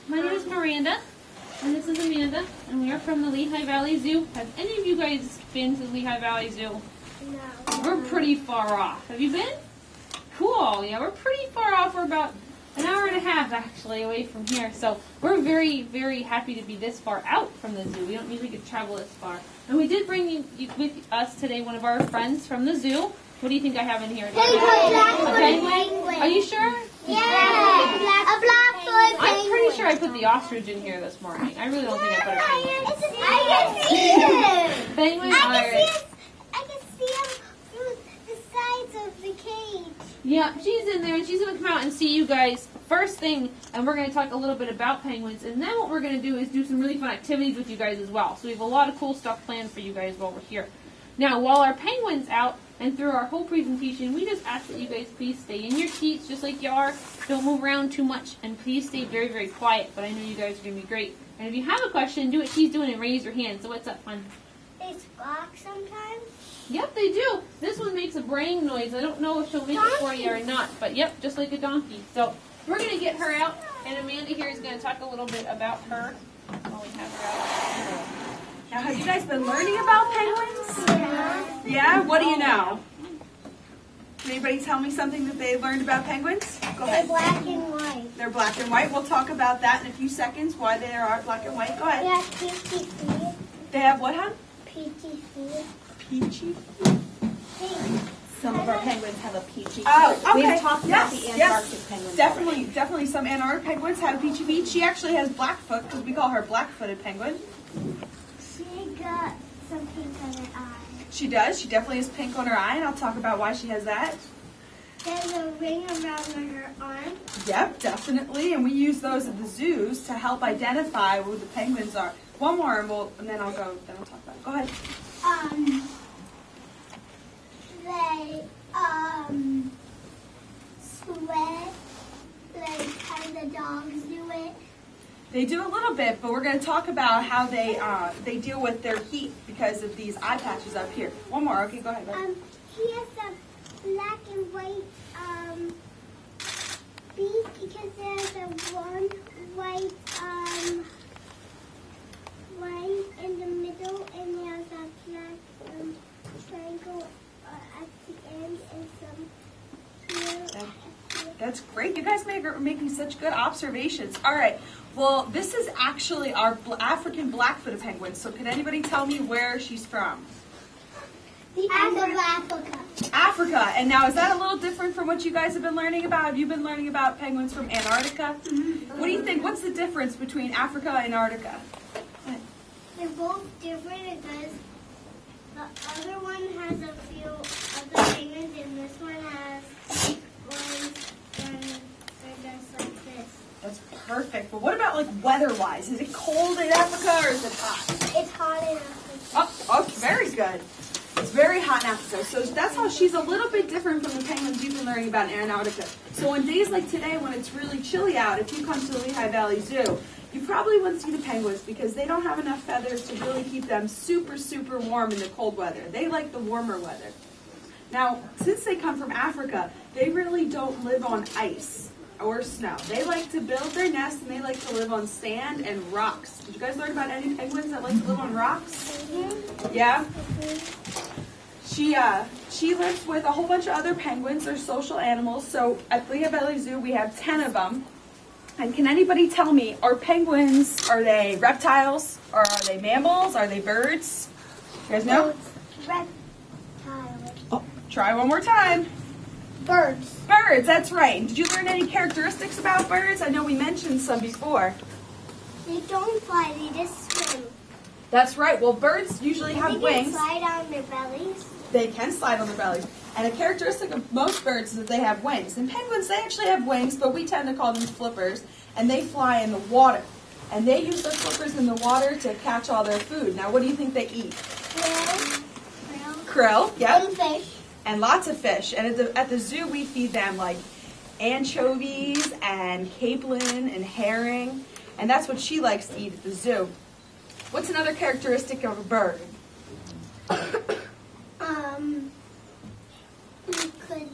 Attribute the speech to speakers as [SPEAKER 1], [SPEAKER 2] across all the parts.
[SPEAKER 1] My name is Miranda, and this is Amanda, and we are from the Lehigh Valley Zoo. Have any of you guys been to the Lehigh Valley Zoo?
[SPEAKER 2] No.
[SPEAKER 1] We're pretty far off. Have you been? Cool. Yeah, we're pretty far off. We're about an hour and a half, actually, away from here. So we're very, very happy to be this far out from the zoo. We don't usually get to travel this far. And we did bring you with us today one of our friends from the zoo. What do you think I have in here? A penguin? Are you sure?
[SPEAKER 2] Yeah. A black penguin.
[SPEAKER 1] I'm pretty sure I put the ostrich in here this morning. I really don't think I put a penguin.
[SPEAKER 2] I can see him.
[SPEAKER 1] Penguin,
[SPEAKER 2] I can see him through the sides of the cage.
[SPEAKER 1] Yeah, she's in there, and she's going to come out and see you guys first thing, and we're going to talk a little bit about penguins, and then what we're going to do is do some really fun activities with you guys as well. So we have a lot of cool stuff planned for you guys while we're here. Now, while our penguin's out, and through our whole presentation, we just ask that you guys please stay in your seats just like you are. Don't move around too much, and please stay very, very quiet, but I know you guys are going to be great. And if you have a question, do what she's doing and raise your hand. So what's up, fun?
[SPEAKER 2] They squawk sometimes.
[SPEAKER 1] Yep, they do. This one makes a braying noise. I don't know if she'll make it for you or not, but yep, just like a donkey. So we're going to get her out, and Amanda here is going to talk a little bit about her while we have her out.
[SPEAKER 3] Now, have you guys been learning about penguins?
[SPEAKER 2] Yeah.
[SPEAKER 3] Yeah? What do you know? Can anybody tell me something that they learned about penguins? Go
[SPEAKER 2] They're
[SPEAKER 3] ahead.
[SPEAKER 2] black and white.
[SPEAKER 3] They're black and white. We'll talk about that in a few seconds, why they are black and white. Go
[SPEAKER 2] They
[SPEAKER 3] ahead.
[SPEAKER 2] have peachy feet.
[SPEAKER 3] They have what, hon?
[SPEAKER 2] Peachy feet.
[SPEAKER 3] Peachy.
[SPEAKER 2] Pink.
[SPEAKER 4] Some of our penguins have a peachy
[SPEAKER 3] Oh,
[SPEAKER 4] feet.
[SPEAKER 3] okay.
[SPEAKER 4] We've talked about the Antarctic penguins
[SPEAKER 3] Definitely, definitely some Antarctic penguins have peachy feet. She actually has Blackfoot, because we call her black-footed penguin.
[SPEAKER 2] She got some pink on her eye.
[SPEAKER 3] She does. She definitely has pink on her eye, and I'll talk about why she has that.
[SPEAKER 2] There's a ring around her arm.
[SPEAKER 3] Yep, definitely, and we use those at the zoos to help identify who the penguins are. One more, and then I'll go. Then we'll talk about it. Go ahead.
[SPEAKER 2] They sweat like how the dogs do it.
[SPEAKER 3] They do a little bit, but we're going to talk about how they deal with their heat because of these eye patches up here. One more. Okay, go ahead.
[SPEAKER 2] He has a black and white beak because there's a one white line in the middle, and there's a black triangle at the end, and some here.
[SPEAKER 3] That's great. You guys are making such good observations. All right. Well, this is actually our African black-footed penguin. So can anybody tell me where she's from?
[SPEAKER 2] The end of Africa.
[SPEAKER 3] Africa. And now, is that a little different from what you guys have been learning about? Have you been learning about penguins from Antarctica? What do you think? What's the difference between Africa and Antarctica?
[SPEAKER 2] They're both different because the other one has a few other penguins, and this one has ones, and they're just like this.
[SPEAKER 3] That's perfect. But what about like weather-wise? Is it cold in Africa or is it hot?
[SPEAKER 2] It's hot in Africa.
[SPEAKER 3] Oh, very good. It's very hot in Africa. So that's how she's a little bit different from the penguins you've been learning about in Antarctica. So on days like today when it's really chilly out, if you come to the Lehigh Valley Zoo, you probably wouldn't see the penguins because they don't have enough feathers to really keep them super, super warm in the cold weather. They like the warmer weather. Now, since they come from Africa, they really don't live on ice or snow. They like to build their nests, and they like to live on sand and rocks. Did you guys learn about any penguins that like to live on rocks? Yeah? She lives with a whole bunch of other penguins. They're social animals. So at Lehigh Valley Zoo, we have 10 of them. And can anybody tell me, are penguins, are they reptiles? Or are they mammals? Are they birds? You guys know?
[SPEAKER 2] Reptiles.
[SPEAKER 3] Oh, try one more time.
[SPEAKER 2] Birds.
[SPEAKER 3] Birds, that's right. Did you learn any characteristics about birds? I know we mentioned some before.
[SPEAKER 2] They don't fly, they just swim.
[SPEAKER 3] That's right. Well, birds usually have
[SPEAKER 2] They
[SPEAKER 3] wings.
[SPEAKER 2] can slide on their bellies.
[SPEAKER 3] They can slide on their bellies. And a characteristic of most birds is that they have wings. And penguins, they actually have wings, but we tend to call them flippers. And they fly in the water. And they use their flippers in the water to catch all their food. Now, what do you think they eat?
[SPEAKER 2] Krill.
[SPEAKER 3] Krill, yep.
[SPEAKER 2] And fish.
[SPEAKER 3] And lots of fish. And at the zoo, we feed them like anchovies and capelin and herring. And that's what she likes to eat at the zoo. What's another characteristic of a bird?
[SPEAKER 2] We could,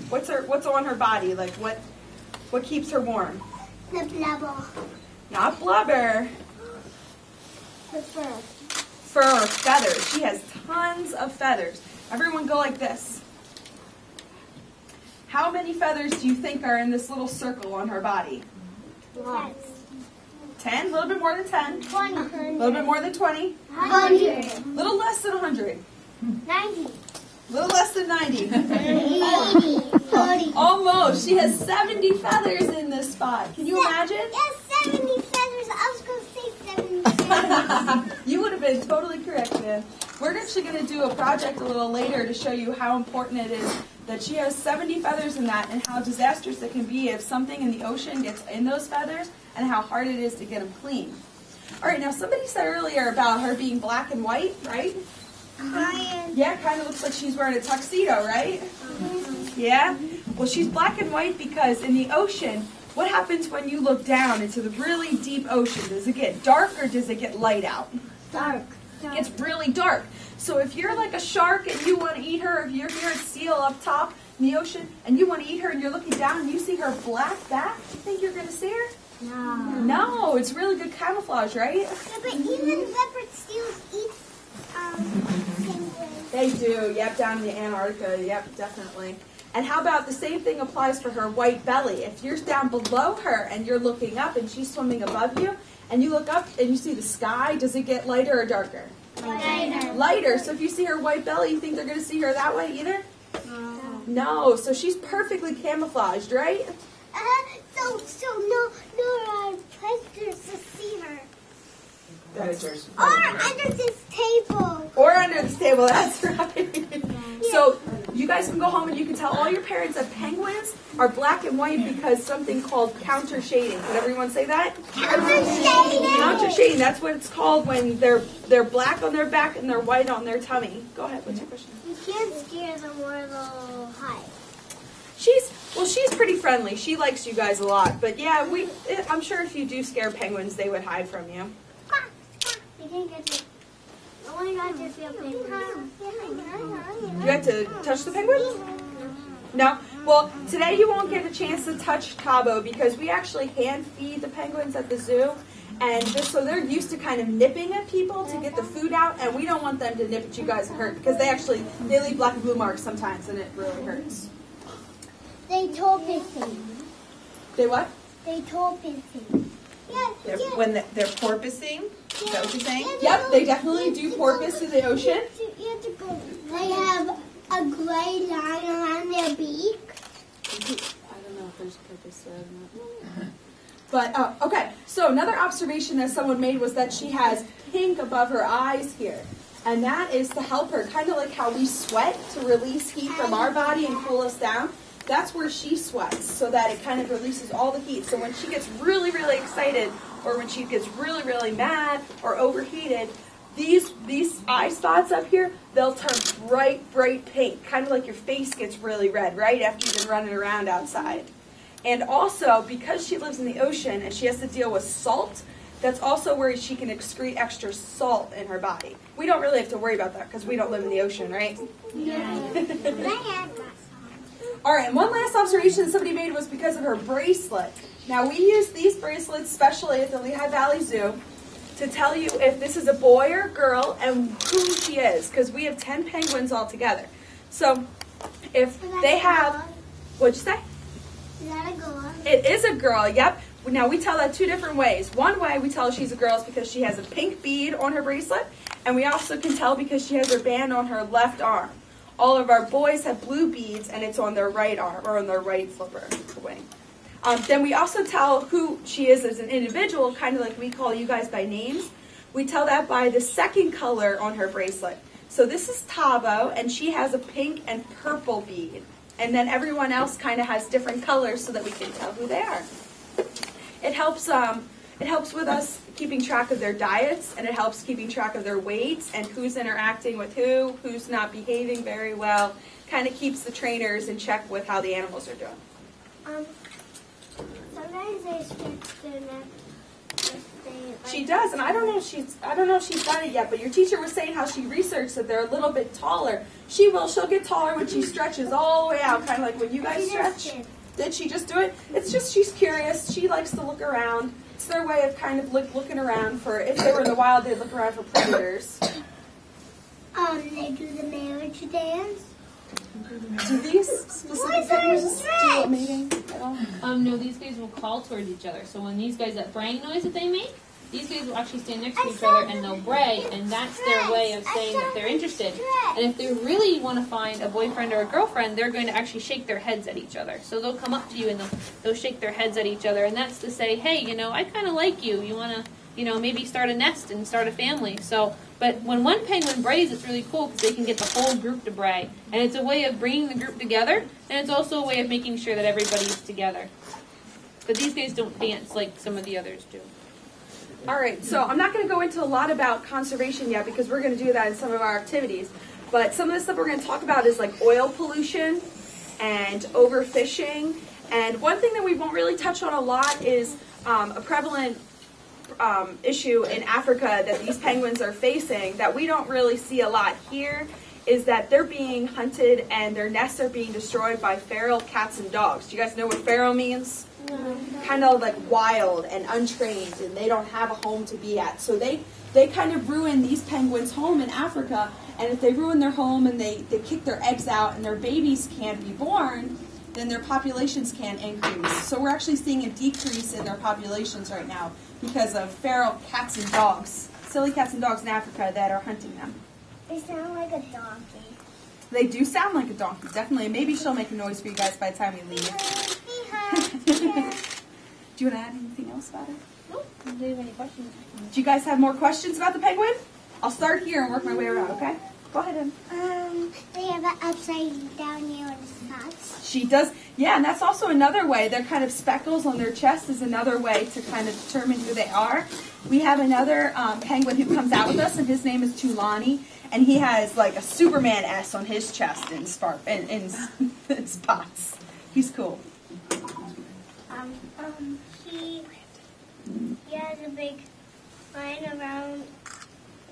[SPEAKER 3] What's on her body? Like what What keeps her warm?
[SPEAKER 2] The blubber.
[SPEAKER 3] Not blubber.
[SPEAKER 2] The fur.
[SPEAKER 3] Fur, feathers. She has tons of feathers. Everyone go like this. How many feathers do you think are in this little circle on her body?
[SPEAKER 2] Lots.
[SPEAKER 3] 10? A little bit more than 10.
[SPEAKER 2] 20.
[SPEAKER 3] A little bit more than 20.
[SPEAKER 2] 100.
[SPEAKER 3] A little less than 100.
[SPEAKER 2] 90.
[SPEAKER 3] A little less than 90.
[SPEAKER 2] 80. 30.
[SPEAKER 3] Almost. She has 70 feathers in this spot. Can you imagine?
[SPEAKER 2] Yes, 70 feathers. I was going to say 70 feathers.
[SPEAKER 3] You would have been totally correct, man. We're actually going to do a project a little later to show you how important it is that she has 70 feathers in that and how disastrous it can be if something in the ocean gets in those feathers and how hard it is to get them clean. All right, now somebody said earlier about her being black and white, right? Yeah, kind of looks like she's wearing a tuxedo, right? Yeah? Well, she's black and white because in the ocean, what happens when you look down into the really deep ocean? Does it get dark or does it get light out?
[SPEAKER 2] Dark.
[SPEAKER 3] It gets really dark. So if you're like a shark and you want to eat her, if you're here at seal up top in the ocean and you want to eat her and you're looking down and you see her black back, do you think you're going to see her?
[SPEAKER 2] No.
[SPEAKER 3] No, it's really good camouflage, right?
[SPEAKER 2] Yeah, but even leopard seals eat penguins.
[SPEAKER 3] They do, yep, down in the Antarctica, yep, definitely. And how about the same thing applies for her white belly? If you're down below her and you're looking up and she's swimming above you, and you look up and you see the sky, does it get lighter or darker?
[SPEAKER 2] Lighter.
[SPEAKER 3] Lighter. So if you see her white belly, you think they're going to see her that way either? No. So she's perfectly camouflaged, right?
[SPEAKER 2] So no predators to see her.
[SPEAKER 3] Predators.
[SPEAKER 2] Or under this table.
[SPEAKER 3] Or under this table, that's right. So you guys can go home and you can tell all your parents that penguins are black and white because something called counter shading. Can everyone say that?
[SPEAKER 2] Counter shading.
[SPEAKER 3] Counter shading. That's what it's called when they're black on their back and they're white on their tummy. Go ahead. What's your question?
[SPEAKER 2] You can't scare them or they'll hide.
[SPEAKER 3] She's pretty friendly. She likes you guys a lot. But yeah, I'm sure if you do scare penguins, they would hide from you.
[SPEAKER 2] You can't get to. I only got to feel penguins.
[SPEAKER 3] You got to touch the penguins? No? Well, today you won't get a chance to touch Tabo because we actually hand feed the penguins at the zoo. And just so they're used to kind of nipping at people to get the food out, and we don't want them to nip at you guys and hurt because they leave black and blue marks sometimes and it really hurts.
[SPEAKER 2] They told pissing.
[SPEAKER 3] They what?
[SPEAKER 2] They told pissing. Yeah.
[SPEAKER 4] When they're porpoising? Is that what you're saying?
[SPEAKER 3] Yep, they definitely do porpoise in the ocean.
[SPEAKER 2] You have to go. They have a gray line around their beak.
[SPEAKER 3] I don't know if there's purpose there or not. But, okay, so another observation that someone made was that she has pink above her eyes here. And that is to help her, kind of like how we sweat to release heat from our body and cool us down. That's where she sweats, so that it kind of releases all the heat. So when she gets really, really excited, or when she gets really, really mad or overheated, these eye spots up here, they'll turn bright, bright pink, kind of like your face gets really red, right, after you've been running around outside. And also, because she lives in the ocean and she has to deal with salt, that's also where she can excrete extra salt in her body. We don't really have to worry about that because we don't live in the ocean, right?
[SPEAKER 2] Yeah.
[SPEAKER 3] All right, and one last observation somebody made was because of her bracelet. Now, we use these bracelets specially at the Lehigh Valley Zoo to tell you if this is a boy or a girl and who she is, because we have 10 penguins all together. So, if they have, what'd you say?
[SPEAKER 2] Is that a girl?
[SPEAKER 3] It is a girl, yep. Now, we tell that two different ways. One way we tell she's a girl is because she has a pink bead on her bracelet, and we also can tell because she has her band on her left arm. All of our boys have blue beads, and it's on their right arm, or on their right flipper wing. Then we also tell who she is as an individual, kind of like we call you guys by names. We tell that by the second color on her bracelet. So this is Tabo, and she has a pink and purple bead. And then everyone else kind of has different colors so that we can tell who they are. It helps with us keeping track of their diets, and it helps keeping track of their weights and who's interacting with who's not behaving very well. Kind of keeps the trainers in check with how the animals are doing.
[SPEAKER 2] Sometimes they stretch their neck.
[SPEAKER 3] She does, and I don't know if she's done it yet, but your teacher was saying how she researched that they're a little bit taller. She'll get taller when she stretches all the way out, kind of like when you guys stretch. Did she just do it? It's just she's curious. She likes to look around. It's their way of kind of looking around for, if they were in the wild, they'd look around for predators.
[SPEAKER 2] They do the marriage dance.
[SPEAKER 3] Do these specific penguins do a mating at all?
[SPEAKER 1] No, these guys will call towards each other. So when these guys, that braying noise that they make, these guys will actually stand next to each other and they'll bray, and that's their way of saying that they're interested. And if they really want to find a boyfriend or a girlfriend, they're going to actually shake their heads at each other. So they'll come up to you and they'll shake their heads at each other, and that's to say, hey, I kind of like you. You want to, maybe start a nest and start a family. So, but when one penguin brays, it's really cool because they can get the whole group to bray. And it's a way of bringing the group together, and it's also a way of making sure that everybody's together. But these guys don't dance like some of the others do.
[SPEAKER 3] All right, so I'm not going to go into a lot about conservation yet because we're going to do that in some of our activities. But some of the stuff we're going to talk about is like oil pollution and overfishing. And one thing that we won't really touch on a lot is a prevalent issue in Africa that these penguins are facing that we don't really see a lot here, is that they're being hunted and their nests are being destroyed by feral cats and dogs. Do you guys know what feral means? Kind of like wild and untrained, and they don't have a home to be at. So they kind of ruin these penguins' home in Africa, and if they ruin their home and they kick their eggs out and their babies can't be born, then their populations can't increase. So we're actually seeing a decrease in their populations right now because of feral cats and dogs, silly cats and dogs in Africa that are hunting them.
[SPEAKER 2] They sound like a donkey.
[SPEAKER 3] They do sound like a donkey, definitely. Maybe she'll make a noise for you guys by the time we leave. Do you want to add anything else about it?
[SPEAKER 1] Nope. Do you have any questions?
[SPEAKER 3] Do you guys have more questions about the penguin? I'll start here and work my way around, okay? Go ahead, Em.
[SPEAKER 2] They have an upside down ear on his spots.
[SPEAKER 3] She does, yeah, and that's also another way. Their kind of speckles on their chest is another way to kind of determine who they are. We have another penguin who comes out with us, and his name is Tulani, and he has like a Superman S on his chest in spots. He's cool.
[SPEAKER 2] He has a big line around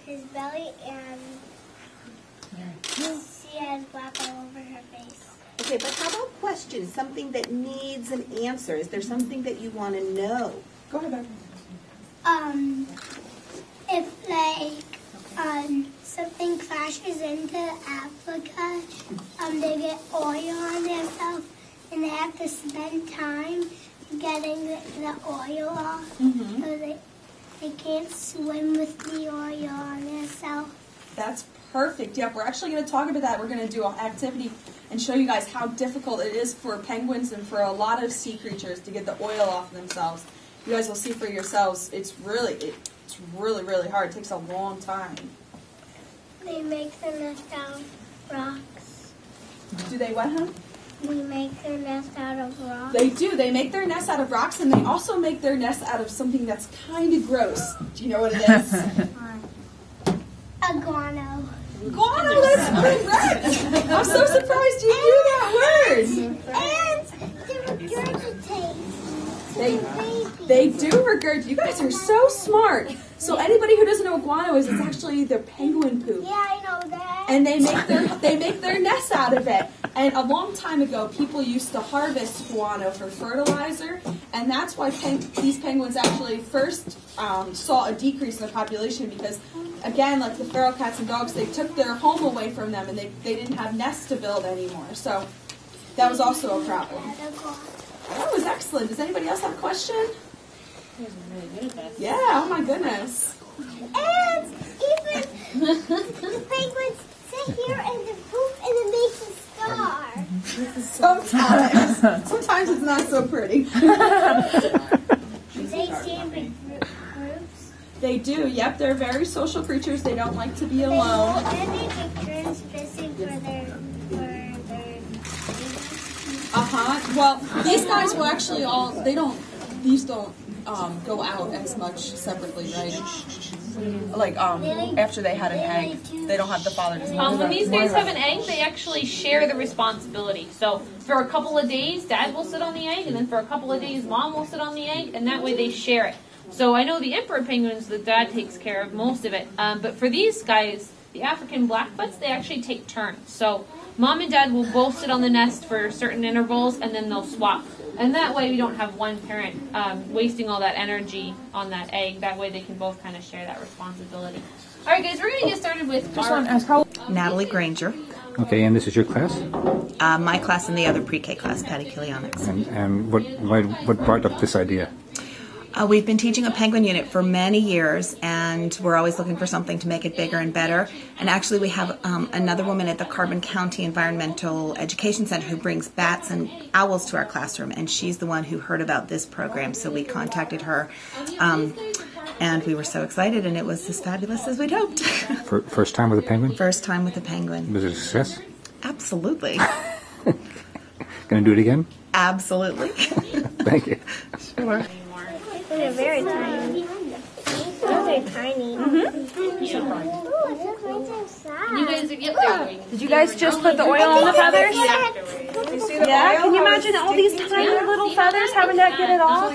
[SPEAKER 2] his belly, and she has black all over her face.
[SPEAKER 5] Okay, but how about questions? Something that needs an answer. Is there something that you want to know?
[SPEAKER 3] Go ahead, Becky.
[SPEAKER 2] If something crashes into Africa, they get oil on themselves, and they have to spend time getting the oil off, so they can't swim with the oil on themselves.
[SPEAKER 3] That's perfect. Yep, we're actually going to talk about that. We're going to do an activity and show you guys how difficult it is for penguins and for a lot of sea creatures to get the oil off themselves. You guys will see for yourselves. It's really, really hard. It takes a long time.
[SPEAKER 2] They make their nest out of rocks.
[SPEAKER 3] Do they what, huh?
[SPEAKER 2] They make their nest out of rocks.
[SPEAKER 3] They do. They make their nest out of rocks, and they also make their nest out of something that's kind of gross. Do you know what it is?
[SPEAKER 2] A guano.
[SPEAKER 3] Guano, that's correct. I'm so surprised you knew that word.
[SPEAKER 2] And they regurgitate.
[SPEAKER 3] They do regurgitate. You guys are so smart. So anybody who doesn't know what guano is, it's actually their penguin poop.
[SPEAKER 2] Yeah, I know that.
[SPEAKER 3] And they make their nests out of it. And a long time ago, people used to harvest guano for fertilizer, and that's why these penguins actually first saw a decrease in their population because, again, like the feral cats and dogs, they took their home away from them, and they didn't have nests to build anymore. So that was also a problem. That was excellent. Does anybody else have a question?
[SPEAKER 1] You guys are really good at this.
[SPEAKER 3] Yeah, oh my goodness.
[SPEAKER 2] And even penguins sit here and they poop and it makes a star.
[SPEAKER 3] Sometimes it's not so pretty.
[SPEAKER 2] They stand in groups.
[SPEAKER 3] They do, yep. They're very social creatures. They don't like to be
[SPEAKER 2] They
[SPEAKER 3] alone.
[SPEAKER 2] take turns fishing for their
[SPEAKER 3] Well, these guys were actually these don't go out as much separately, right? Like, after they had an egg, they don't have the father.
[SPEAKER 1] When these guys have an egg, they actually share the responsibility. So for a couple of days, Dad will sit on the egg, and then for a couple of days, Mom will sit on the egg, and that way they share it. So I know the emperor penguins, the dad takes care of most of it. But for these guys, The African blackbutts, they actually take turns. So mom and dad will both sit on the nest for certain intervals, and then they'll swap. And that way we don't have one parent wasting all that energy on that egg. That way they can both kind of share that responsibility. All right, guys, we're going to get started with
[SPEAKER 5] Natalie Granger.
[SPEAKER 6] Okay, and this is your class?
[SPEAKER 5] My class and the other pre-K class, Pediculionics.
[SPEAKER 6] And what brought up this idea?
[SPEAKER 5] We've been teaching a penguin unit for many years, and we're always looking for something to make it bigger and better. And actually, we have another woman at the Carbon County Environmental Education Center who brings bats and owls to our classroom, and she's the one who heard about this program, so we contacted her. And we were so excited, and it was as fabulous as we'd hoped.
[SPEAKER 6] First time with a penguin?
[SPEAKER 5] First time with a penguin.
[SPEAKER 6] Was it a success?
[SPEAKER 5] Absolutely.
[SPEAKER 6] Gonna do it again?
[SPEAKER 5] Absolutely.
[SPEAKER 6] Thank you.
[SPEAKER 5] Sure.
[SPEAKER 2] They're very tiny. They're tiny.
[SPEAKER 1] You guys, yep, there.
[SPEAKER 3] Did you guys just put the oil on the feathers?
[SPEAKER 4] You see the
[SPEAKER 3] Yeah,
[SPEAKER 4] oil?
[SPEAKER 3] can you
[SPEAKER 4] How it's
[SPEAKER 3] imagine all these
[SPEAKER 4] sticking to
[SPEAKER 3] tiny
[SPEAKER 4] it?
[SPEAKER 3] little feathers having to get it off?